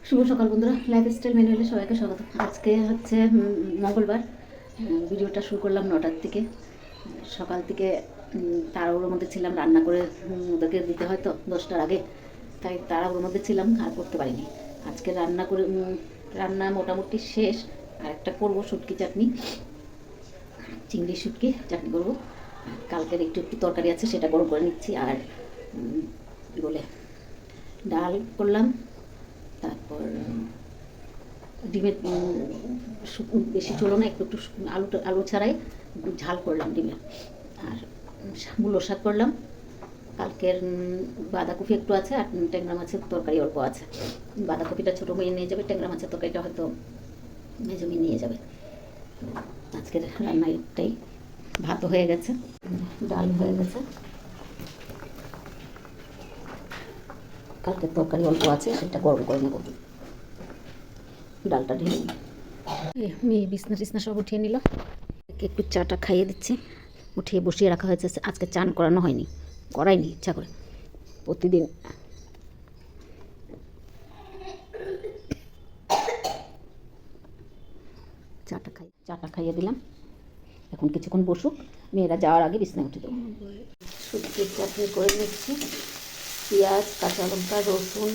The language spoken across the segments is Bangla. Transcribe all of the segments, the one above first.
শুভ সকাল বন্ধুরা, লাইফস্টাইল ম্যানুয়ালে সবাইকে স্বাগত। আজকে হচ্ছে মঙ্গলবার। ভিডিওটা শুরু করলাম 9টার থেকে। সকাল থেকে তাড়াহুড়োর মধ্যে ছিলাম, রান্না করে ওদেরকে দিতে হয় তো 10টার আগে, তাই তাড়াহুড়োর মধ্যে ছিলাম আর করতে পারিনি। আজকে রান্না মোটামুটি শেষ। আর একটা করবো শুটকি চাটনি, চিংড়ি শুটকি চাটনি করবো। কালকের একটু একটু তরকারি আছে, সেটা গরম করে নিচ্ছি। আর বলে ডাল করলাম, তারপর ডিমের বেশি চলো না, একটু একটু আলু ছাড়াই ঝাল করলাম ডিমের। আর মূলো শাক করলাম। কালকের বাঁধাকপি একটু আছে, আর ট্যাংরা মাছের তরকারি অল্প আছে। বাঁধাকপিটা ছোটো মেয়ে নিয়ে যাবে, ট্যাংরা মাছের তরকারিটা হয়তো মেজো মেয়ে নিয়ে যাবে। আজকের রান্না একটাই। ভাতও হয়ে গেছে, ডাল হয়ে গেছে, কালকের তরকারি অল্প আছে, সেটা গরম করে নেব। ডালটা ঢেলে মেয়ে বিছনা টিছনা সব উঠিয়ে নিল। একটু চাটা খাইয়ে দিচ্ছি, উঠিয়ে বসিয়ে রাখা হয়েছে। আজকে চান করানো হয়নি, করাইনি ইচ্ছা করে। প্রতিদিন চাটা খাইয়ে দিলাম। এখন কিছুক্ষণ বসুক, মেয়েরা যাওয়ার আগে বিছনায় উঠে দেবো। শুটকির চাটনি করে নিচ্ছি। পেঁয়াজ, কাঁচা লঙ্কা, রসুন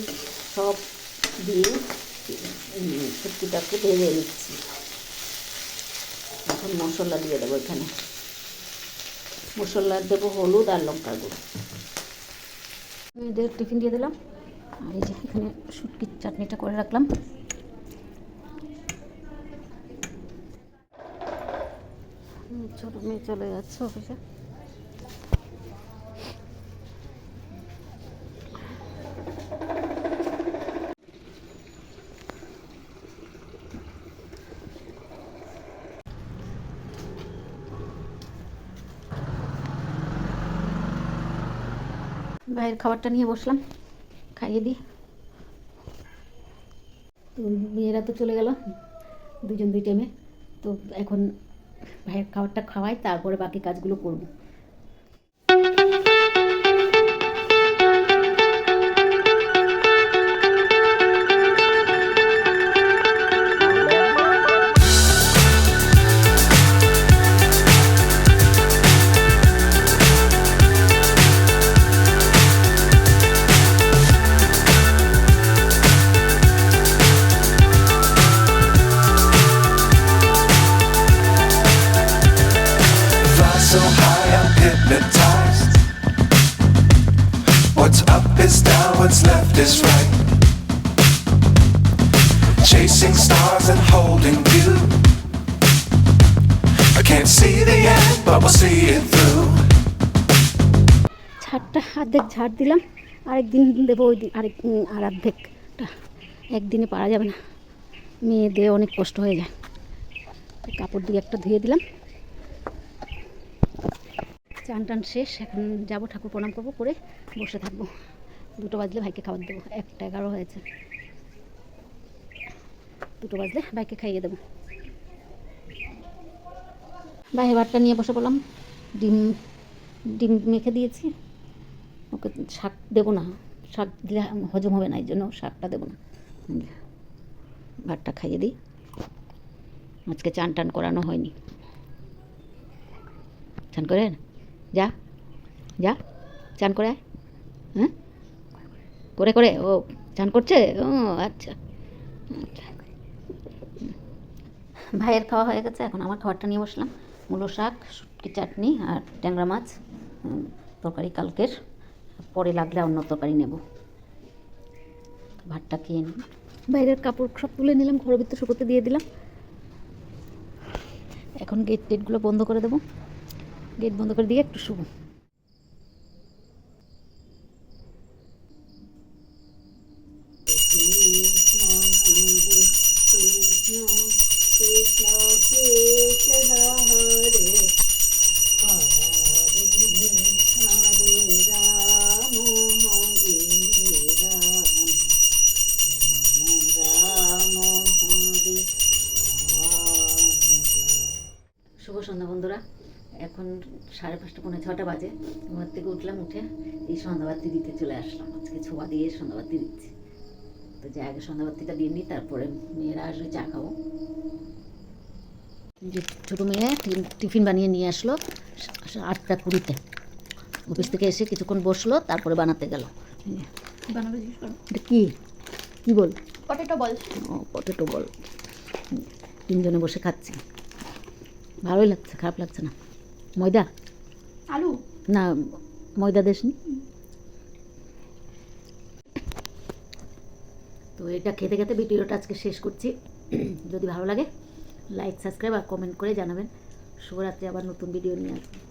সব দিয়ে শুটকিটাকে ভেজে নিচ্ছি। এখন মশলা দিয়ে দেবো। এখানে মশলা দেবো হলুদ আর লঙ্কার গুঁড়ো। মেয়েদের টিফিন দিয়ে দিলাম। আর এই যে এখানে শুটকির চাটনিটা করে রাখলাম। ছোটো মেয়ে চলে যাচ্ছে অফিসে। ভাইয়ের খাবারটা নিয়ে বসলাম, খাইয়ে দিই। তো মেয়েরা তো চলে গেল, দুজন দুই টাইমে। তো এখন ভাইয়ের খাবারটা খাওয়াই, তারপরে বাকি কাজগুলো করব। So high I'm hypnotized. What's up is down, what's left is right. Chasing stars and holding you. I can't see the end, but we'll see it through. ছাদটা অর্ধেক ঝাড় দিলাম, আরেকদিন দেবো। ওই দিন আর অর্ধেকটা একদিনে পারা যাবে না, মেয়েদের অনেক কষ্ট হয়ে যায়। কাপড় দিয়ে একটা ধুয়ে দিলাম। চান টান শেষ, এখন যাবো ঠাকুর প্রণাম করবো, করে বসে থাকবো। 2টো বাজলে ভাইকে খাবার দেবো। 1:11 হয়েছে, 2টো বাজলে ভাইকে খাইয়ে দেবো। ভাইয়ের ভাতটা নিয়ে বসে পড়লাম। ডিম মেখে দিয়েছি। ওকে শাক দেবো না, শাক দিলে হজম হবে না, এই জন্য শাকটা দেবো না। ভাতটা খাইয়ে দিই। আজকে চান টান করানো হয়নি। চান করে যা যা, চান করে আয়। হ্যাঁ, করে করে ও চান করছে। ও আচ্ছা আচ্ছা। ভাইয়ের খাওয়া হয়ে গেছে, এখন আমার খাবারটা নিয়ে বসলাম। মূলো শাক, শুটকি চাটনি আর ট্যাংরা মাছ তরকারি কালকের। পরে লাগলে অন্য তরকারি নেব। ভাতটা খেয়ে নিই। বাইরের কাপড় সব তুলে নিলাম, ঘরের ভিতরে শুকোতে দিয়ে দিলাম। এখন গেটগুলো বন্ধ করে দেবো। গেট বন্ধ করে দিয়ে একটু শুবো। শুভ সন্ধ্যা বন্ধুরা। এখন 5:30 পৌনে 6টা বাজে। ঘর থেকে উঠলাম, উঠে এই সন্ধ্যাবাতি দিতে চলে আসলাম। আজকে ছোয়া দিয়ে সন্ধ্যাবাতি দিচ্ছি। তো যে আগে সন্ধ্যাবাতিটা দিয়ে নিই, তারপরে মেয়েরা আসলে চা খাবো। যে ছোটো মেয়ে টিফিন বানিয়ে নিয়ে আসলো 8:20। অফিস থেকে এসে কিছুক্ষণ বসলো, তারপরে বানাতে গেল। বানাবে জিজ্ঞেস করো। এটা কী বল? পটেটো বল। ও, পটেটো বল। তিনজনে বসে খাচ্ছি, ভালোই লাগছে, খারাপ লাগছে না। ময়দা আলু না, ময়দা দেশনি। তো এটা খেতে খেতে ভিডিওটা আজকে শেষ করছি। যদি ভালো লাগে লাইক, সাবস্ক্রাইব আর কমেন্ট করে জানাবেন। শুভরাত্রি, আবার নতুন ভিডিও নিয়ে আসবো।